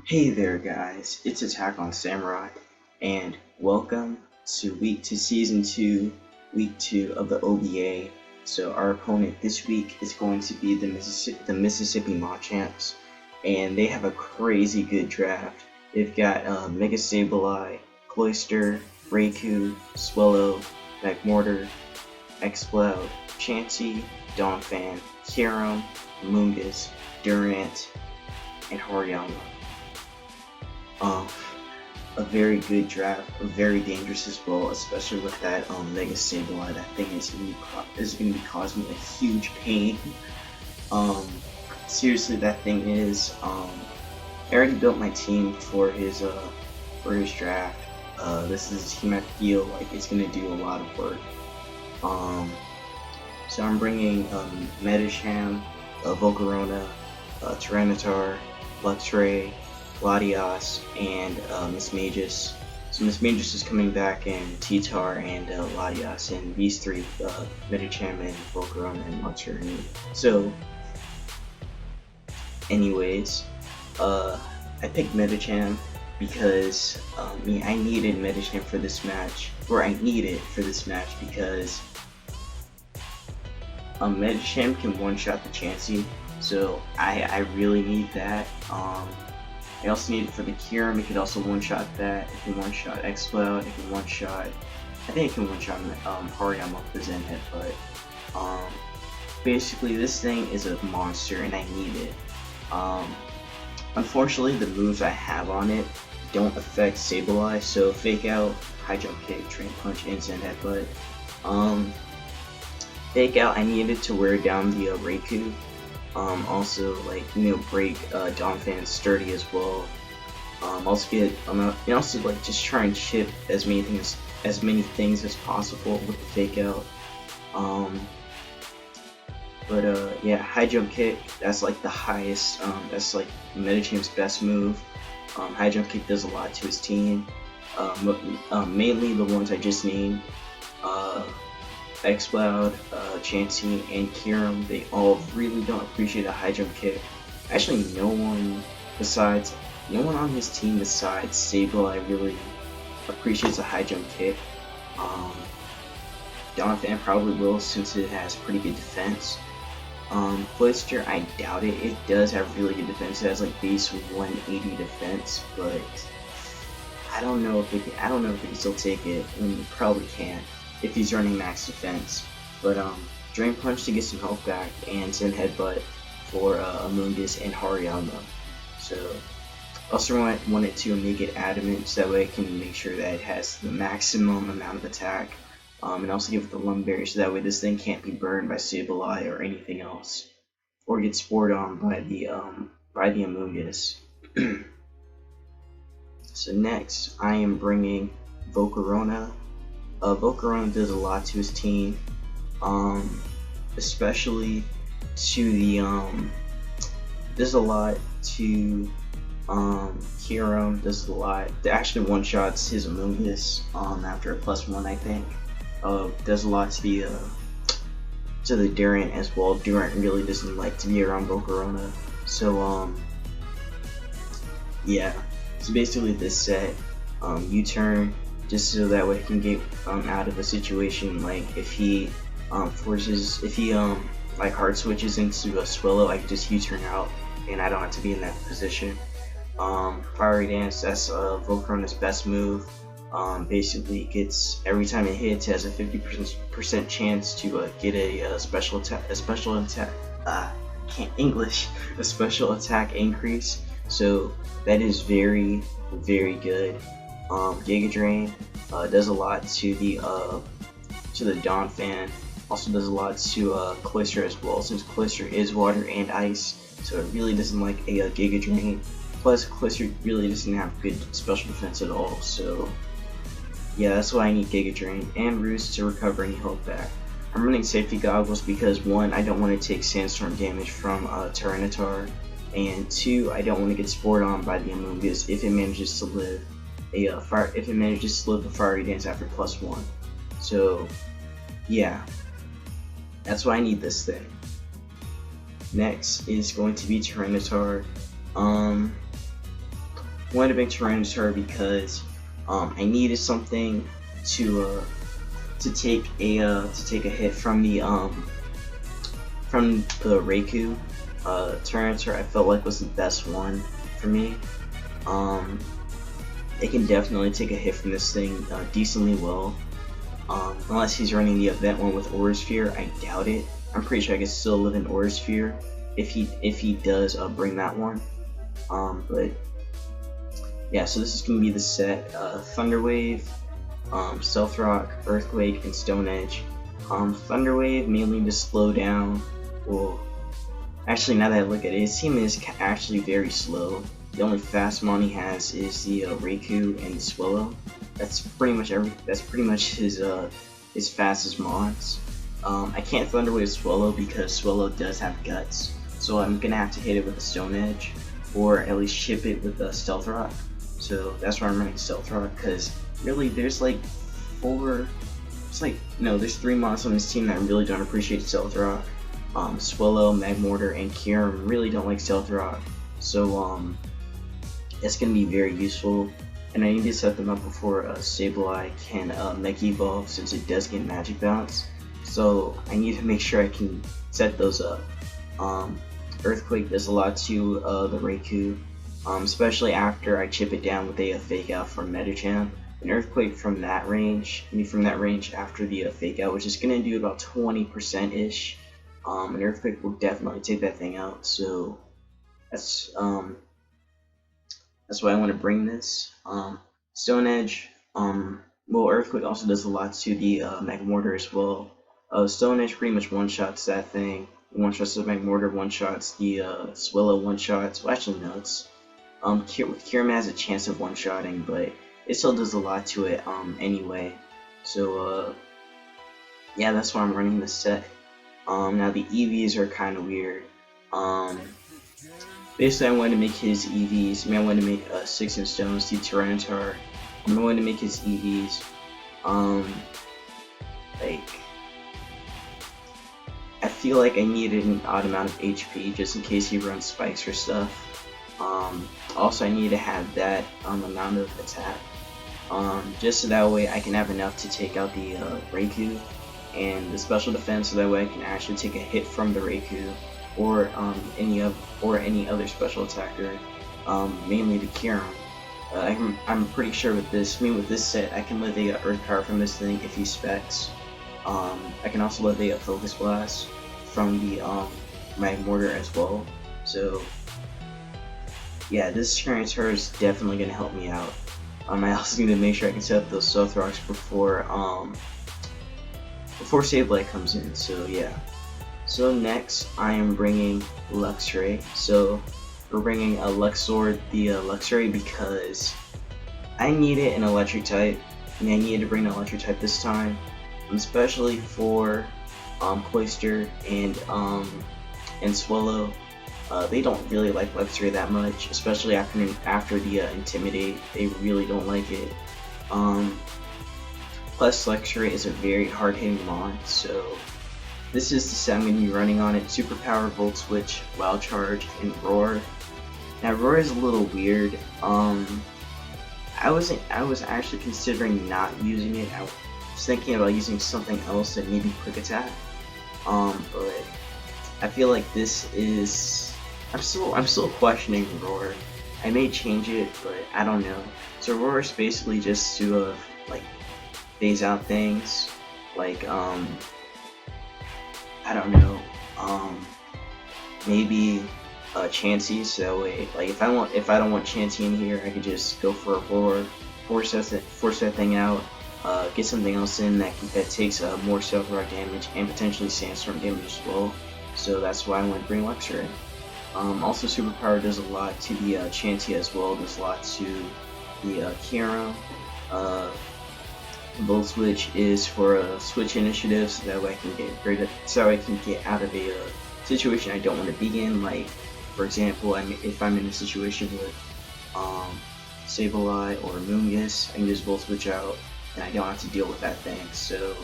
Hey there guys, it's Attack on Samurai, and welcome to Season 2, Week 2 of the OBA. So our opponent this week is going to be the Mississippi Machamps, and they have a crazy good draft. They've got Mega Sableye, Cloyster, Raikou, Swellow, McMortar, Exploud, Chansey, Donphan, Kyurem, Mungus, Durant, and Hariyama. A very good draft, very dangerous as well, especially with that Mega Sableye. That thing is going to be causing me a huge pain. Seriously, that thing is. I already built my team for his draft. This is a team I feel like it's going to do a lot of work. So I'm bringing Metacham, Volcarona, Tyranitar, Luxray, Latias, and Mismagius. So Mismagius is coming back, and T-Tar and Latias, and these three, Metacham and Volcarona and Luxray. So, anyways, I picked Metacham because I needed Metacham for this match, because Metacham can one-shot the Chansey, so I really need that. I also need it for the Kyurem. It could also one-shot that. It can one-shot Exploud. It can one-shot. I think it can one-shot Hariyama with the Zen Headbutt. Basically, this thing is a monster, and I need it. Unfortunately, the moves I have on it don't affect Sableye, so Fake Out, High Jump Kick, Drain Punch, and Zen Headbutt. Fake Out, I needed to wear down the Raikou. Also, break Donphan sturdy as well. Just try and chip as many things as possible with the Fake Out. Yeah, High Jump Kick, that's like the highest, that's like Metacham's best move. High Jump Kick does a lot to his team. Mainly the ones I just named. Exploud, Chansey, and Kyurem, they all really don't appreciate a high jump kick. Actually, no one on his team besides Sableye really appreciates a high jump kick. Donphan probably will, since it has pretty good defense. Cloyster, I doubt it. It does have really good defense. It has like base 180 defense, but I don't know if it can still take it. I mean, it probably can't if he's running max defense. But Drain Punch to get some health back, and Zen Headbutt for Mungus and Hariyama. So also wanted to make it adamant, so that way I can make sure that it has the maximum amount of attack, and also give it the Lung Berry, so that way this thing can't be burned by Sableye or anything else, or get spored on by the Mungus. So next, I am bringing Volcarona. Volcarona does a lot to his team, especially to the does a lot to Kyurem, does a lot. It actually one shots his Mungus after a +1, I think. Does a lot to the Durant as well. Durant really doesn't like to be around Volcarona, so yeah. So basically, this set, U-turn, just so that way he can get out of a situation, like if he hard switches into a Swellow, I can just U-turn out and I don't have to be in that position. Fiery Dance, that's Volcarona's best move. Basically gets, every time it hits, it has a 50% chance to get a special attack increase. So that is very, very good. Giga Drain does a lot to the Donphan. Also does a lot to Cloyster as well, since Cloyster is water and ice, so it really doesn't like a Giga Drain. Plus, Cloyster really doesn't have good special defense at all, so yeah, that's why I need Giga Drain and Roost to recover any health back. I'm running safety goggles because 1, I don't want to take sandstorm damage from Tyranitar, and 2, I don't want to get spored on by the Amoonguss if it manages to live the Fiery Dance after +1. So yeah, that's why I need this thing. Next is going to be Tyranitar. wanted to bring Tyranitar because I needed something to take a hit from the Raikou. Tyranitar I felt like was the best one for me. It can definitely take a hit from this thing decently well. Unless he's running the event one with Aura Sphere, I doubt it. I'm pretty sure I can still live in Aura Sphere if he does bring that one. But yeah, so this is gonna be the set: Thunder Wave, Stealth Rock, Earthquake, and Stone Edge. Thunder Wave mainly to slow down. Well, actually, now that I look at it, his team is actually very slow. The only fast mon he has is the Raikou and the Swellow. That's pretty much his fastest mons. I can't Thunder Wave Swellow because Swellow does have guts, so I'm gonna have to hit it with a Stone Edge, or at least chip it with a Stealth Rock. So that's why I'm running Stealth Rock, because really there's like there's 3 mons on this team that really don't appreciate Stealth Rock. Swellow, Magmortar, and Kyurem really don't like Stealth Rock, so it's gonna be very useful. And I need to set them up before Sableye can Mega Evolve, since it does get Magic Bounce. So I need to make sure I can set those up. Earthquake does a lot to the Raikou, especially after I chip it down with a Fake Out from Metachamp. An Earthquake from that range after the Fake Out, which is going to do about 20%-ish. An Earthquake will definitely take that thing out, so that's why I want to bring this. Stone Edge, well, Earthquake also does a lot to the Magmortar as well. Stone Edge pretty much one-shots that thing. One-shots the Magmortar, one-shots the Swellow, one-shots. Well, actually, no, it's with Kyurem has a chance of one-shotting, but it still does a lot to it anyway. So yeah, that's why I'm running this set. Now the EVs are kind of weird. Basically, I wanted to make his EVs. I wanted to make 6 in Stones, the Tyranitar. I wanted to make his EVs. I feel like I needed an odd amount of HP just in case he runs spikes or stuff. Also, I need to have that amount of attack, just so that way I can have enough to take out the Raikou and the special defense, so that way I can actually take a hit from the Raikou or any other special attacker, mainly the Kyurem. I'm pretty sure with this set, I can live a Earth Power from this thing if he specs. I can also live a Focus Blast from the Magmortar as well. So yeah, this Tyranitar is definitely going to help me out. I also need to make sure I can set up those Stealth Rocks before Sableye comes in. So yeah. So next, I am bringing Luxray. So we're bringing a Luxord, the Luxray, because I needed an Electric type, and I needed to bring an Electric type this time, especially for Cloyster and Swellow. They don't really like Luxray that much, especially after the Intimidate. They really don't like it. Plus, Luxray is a very hard-hitting mon, so this is the set I'm going to be running on it. Superpower, Volt Switch, Wild Charge, and Roar. Now, Roar is a little weird. I was actually considering not using it. I was thinking about using something else, and maybe Quick Attack. But I feel like this is. I'm still questioning Roar. I may change it, but I don't know. So Roar is basically just to like phase out things, like I don't know, maybe Chansey, so that way, like if I don't want Chansey in here, I could just go for a Roar, force that thing out, get something else in that takes more Stealth Rock damage and potentially Sandstorm damage as well. So that's why I want to bring Luxray. Also, Superpower does a lot to the Chansey as well. Does a lot to the Kyurem. Volt Switch is for switch initiative, so that way I can get out of a situation I don't want to be in. Like, for example, if I'm in a situation with Sableye or Moongus, I can just Volt Switch out, and I don't have to deal with that thing. So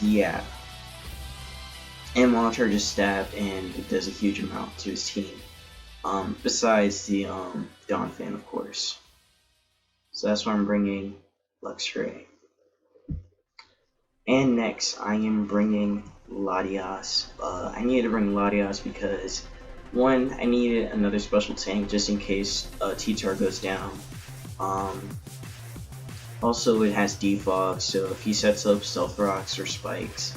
yeah. And Wild Charge is stab, and it does a huge amount to his team. besides the Dawn fan, of course. So that's why I'm bringing Luxray. And next, I am bringing Latias. I needed to bring Latias because, one, I needed another special tank just in case T-Tar goes down. Also, it has defog, so if he sets up Stealth Rocks or Spikes,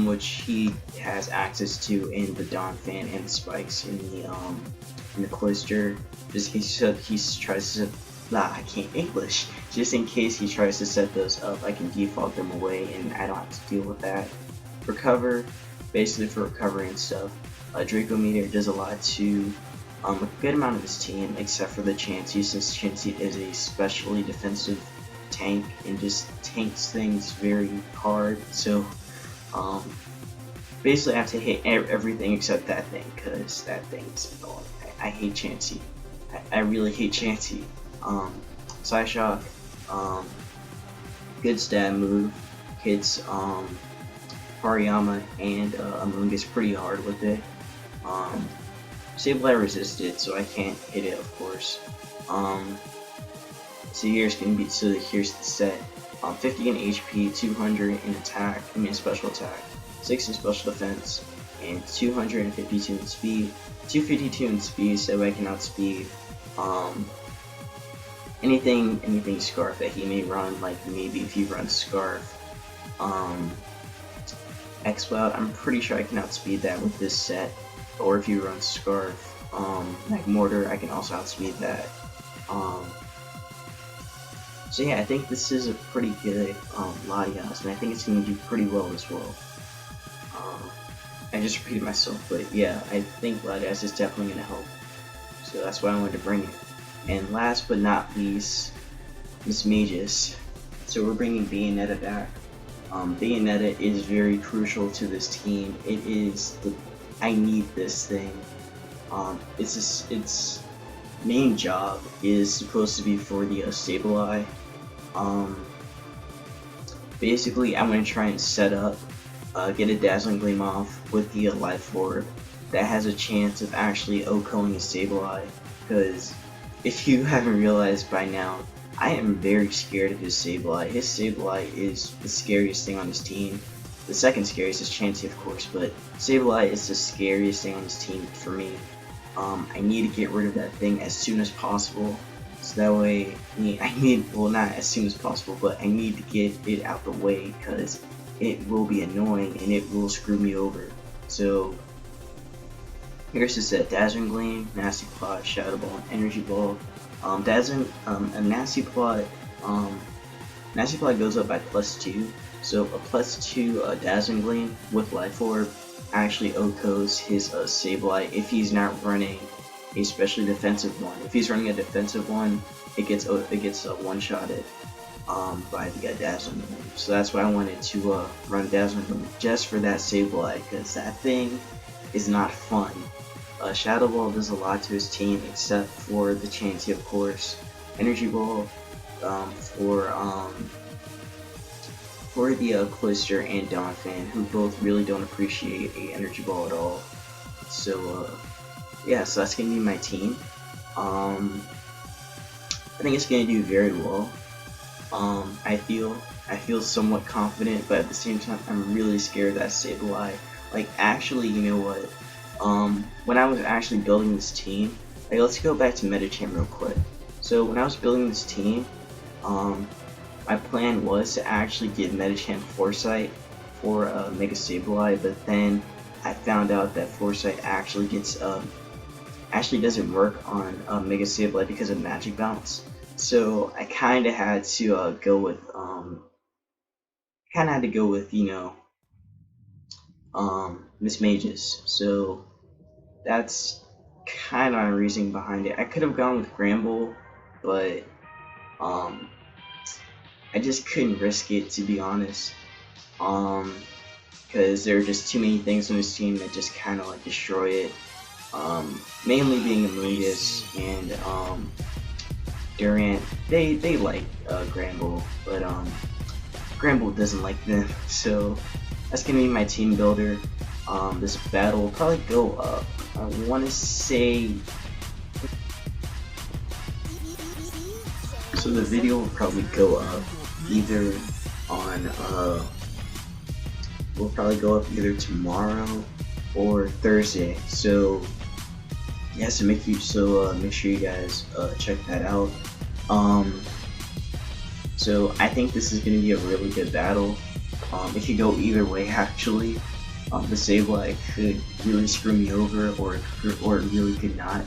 which he has access to in the Dawn fan and the Spikes in the Cloister, just in case he tries to I can't English. Just in case he tries to set those up, I can defog them away and I don't have to deal with that. For cover, basically for recovery and stuff, Draco Meteor does a lot to a good amount of his team, except for the Chansey, since Chansey is a specially defensive tank and just tanks things very hard. So basically I have to hit everything except that thing, because that thing's annoying. I hate Chansey. I really hate Chansey. Psyshock, good stab move, hits Hariyama and Amoonguss pretty hard with it. Sableye resisted, so I can't hit it, of course. So here's the set. 50 in HP, 200 in attack, special attack, 6 in special defense, and 252 in speed. 252 in speed, so I can outspeed anything Scarf that he may run, like maybe if he runs Scarf, X-Cloud, I'm pretty sure I can outspeed that with this set, or if he runs Scarf, like Mortar, I can also outspeed that. So yeah, I think this is a pretty good Latias, and I think it's going to do pretty well as well. I just repeated myself, but yeah, I think Latias is definitely going to help. So that's why I wanted to bring it. And last but not least, Miss Magus. So we're bringing Bayonetta back. Bayonetta is very crucial to this team. It is I need this thing. Its main job is supposed to be for the Sableye. Basically, I'm going to try and set up, get a Dazzling Gleam off with the Life Orb that has a chance of actually OHKOing a Sableye, because if you haven't realized by now, I am very scared of his Sableye. His Sableye is the scariest thing on his team. The second scariest is Chansey, of course, but Sableye is the scariest thing on his team for me. I need to get rid of that thing as soon as possible, so that way, well, not as soon as possible, but I need to get it out the way, because it will be annoying and it will screw me over. So here's the set: Dazzling Gleam, Nasty Plot, Shadow Ball, and Energy Ball. A Nasty Plot goes up by +2, so a +2 Dazzling Gleam with Life Orb actually OHKOs his Sableye if he's not running a specially defensive one. If he's running a defensive one, it gets one-shotted by the Dazzling Gleam. So that's why I wanted to run Dazzling Gleam just for that Sableye, because that thing is not fun. Shadow Ball does a lot to his team, except for the Chansey, of course. Energy Ball for the Cloister and Dawn fan, who both really don't appreciate a Energy Ball at all. So yeah, so that's gonna be my team. I think it's gonna do very well. I feel somewhat confident, but at the same time, I'm really scared of that Sableye. Like, actually, you know what? When I was actually building this team, like, let's go back to Metachamp real quick. So when I was building this team, my plan was to actually get Metachamp Foresight for Mega Sableye, but then I found out that Foresight actually doesn't work on Mega Sableye because of Magic Bounce. So I kind of had to go with Miss Magus. So that's kind of my reasoning behind it. I could have gone with Gramble, but I just couldn't risk it, to be honest, because there are just too many things on this team that just kind of like destroy it, mainly being Amoonguss and Durant. They like Gramble, but Gramble doesn't like them. So that's gonna be my team builder. This battle will probably go up, I want to say So the video will probably go up either on will probably go up either tomorrow or Thursday. So yeah, so make sure you guys check that out. So I think this is going to be a really good battle. It could go either way actually. The Sableye could really screw me over, or it really could not.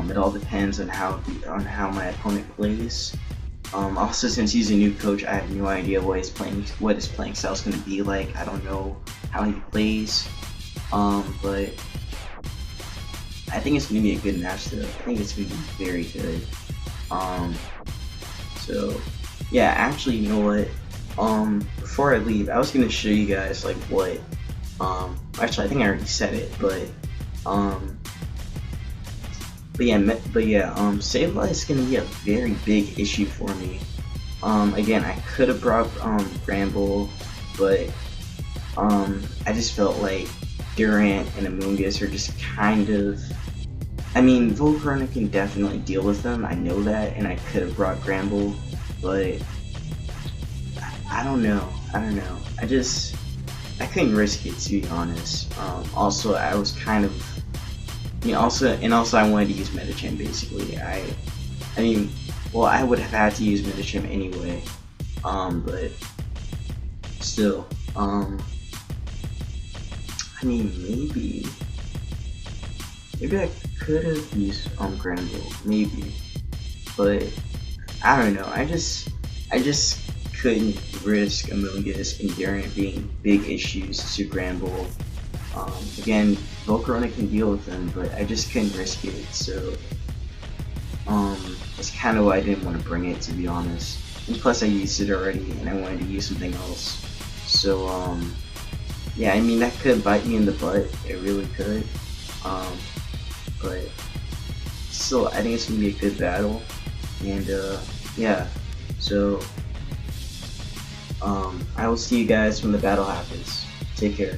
It all depends on how my opponent plays. Also, since he's a new coach, I have no idea what his playing style is going to be like. I don't know how he plays, but I think it's going to be a good match though. I think it's going to be very good. So yeah, actually, you know what? Before I leave, I was going to show you guys like what. Actually, I think I already said it, but yeah, Sableye is gonna be a very big issue for me. Again, I could have brought Gramble, but I just felt like Durant and Amoonguss are just kind of. I mean, Volcarona can definitely deal with them. I know that, and I could have brought Gramble, but I don't know. I couldn't risk it, to be honest. Also, I was kind of, also I wanted to use Medicham basically. I mean, well, I would have had to use Medicham anyway. But still, I mean, maybe I could have used Granville, maybe, but I don't know. I just couldn't risk Amoonguss and Durant being big issues to Gramble. Again, Volcarona can deal with them, but I just couldn't risk it, so that's kind of why I didn't want to bring it, to be honest. And plus I used it already, and I wanted to use something else. So yeah, I mean, that could bite me in the butt, it really could. But still, I think it's going to be a good battle, and yeah, so I will see you guys when the battle happens. Take care.